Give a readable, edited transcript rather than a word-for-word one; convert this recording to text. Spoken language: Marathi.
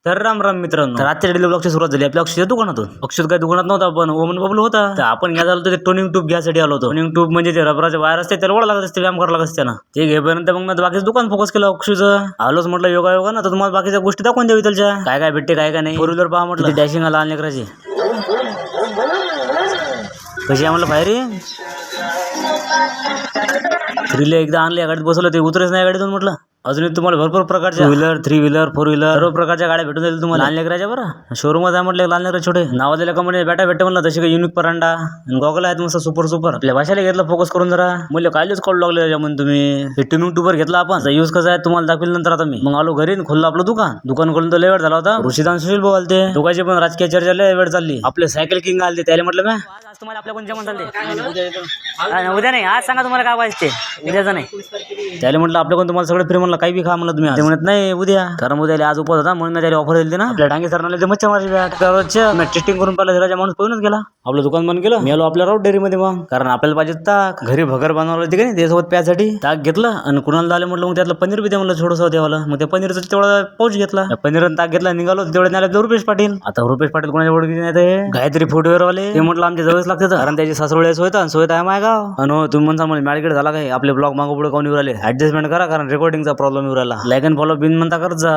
तर राम राम मित्रांनो, तर आजच्या डेली ब्लॉगची सुरुवात झाली आपल्या अक्षय दुकानातून. अक्षय काही दुकानात नव्हता, पण ओमन बबलू होता. तर आपण घ्यायला आलो ते टोनिंग ट्यूब घ्यायसाठी आलो होतो. टोनिंग ट्यूब म्हणजे ते रबराचे वायर असते, त्याला ओढा लागत असते, व्यायाम करायला लागत असते ना. ते घेपर्यंत मग मी बाकीचं दुकान फोकस केलं अक्षयचं. आलोच म्हटलं योगा ना, तर तुम्हाला बाकीच्या गोष्टी दाखवून द्यावी त्याच्या काय काय भेटते काय काय नाही. फोर व्हीलर पहा म्हटलं, डॅशिंग आला लहान लेकराची कशी आहे म्हटलं बाहेर थ्रीला एकदा आणले, गाडीत बसवलं ते उतरच नाही गाडीतून म्हटलं. अजून तुम्हाला भरपूर प्रकारच्या two wheeler, three wheeler, four wheeler सर्व प्रकारच्या गाड्या भेटून जाईल तुम्हाला. लहान लेकराच्या बरं शोरूमात आहे म्हटलं, लहान लेकर छोटे नावाजलेल्या कंपनी बॅटा भेटते म्हणलं. तसे काही युनिक परांडा गॉगल आहेत मस्त सुपर सुपर. आपल्या भाषेला घेतलं फोकस करून जरा मुलं कायलेच कॉल लागले त्याच्यामध्ये. तुम्ही हे ट्यूनिंग ट्यूबर घेतला आपण, यूज कसं आहे तुम्हाला दाखवेल नंतर. आता मी मग आलो घरी, खोललं आपलं दुकान खोलून तर लय वेळ झाला होता. ऋषिदान सुशील भाऊ आलते, दोघांची पण राजकीय चर्चा लय वेळ चालली. आपले सायकल किंग आलते, त्याला म्हटलं मी आज तुम्हाला आपल्या कोण जेवण चालते उद्या नाही, आज सांगा तुम्हाला काय पाहिजे ते, उद्याचं नाही. त्याला म्हटलं आपल्या कोण तुम्हाला सगळं फ्री म्हणलं, काही बी खा म्हणलं तुम्ही. ते म्हणत नाही उद्या, कारण उद्या आज उपवास होता म्हणून मी त्याला ऑफर दिली ना. आपल्या डांगे सरनाले ते मच्छा मारली बॅट मी टेस्टिंग करून पाहिलं, त्याच्या माणूस पळूनच गेला. आपलं दुकान बंद केलं, मी आलो आपल्या राऊट डेअरी मध्ये. मग कारण आपल्याला पाहिजे ताक, घरी भगर बनवलं होती का नाही त्याच्यासोबत प्यासाठी ताक घेतलं. आणि कुणाला झालं म्हटलं मग त्यातलं पनीर बी दे म्हणलं थोडंसं देवाला. मग त्या पनीरचं तेवढा पाऊच घेतला, पनीर ताक घेतला, निघालो. तेवढे नाही रुपेश पाटील. आता रुपेश पाटील कोणाच्या ओळखी नाही ते गायत्री फुटवेअर वाले, ते म्हटलं आमच्या जवळच लागते कारण त्याची सासवळी सोयत आहे माय गाव. आणि तुम्ही म्हणता मला मॅडगेट झाला काय, आपले ब्लॉग मागो पुढे कोणी उराले ऍडजस्टमेंट करा, कारण रेकॉर्डिंगचा प्रॉब्लेम येऊ राहिला. लाईक अँड फॉलो बिन म्हणता करत जा.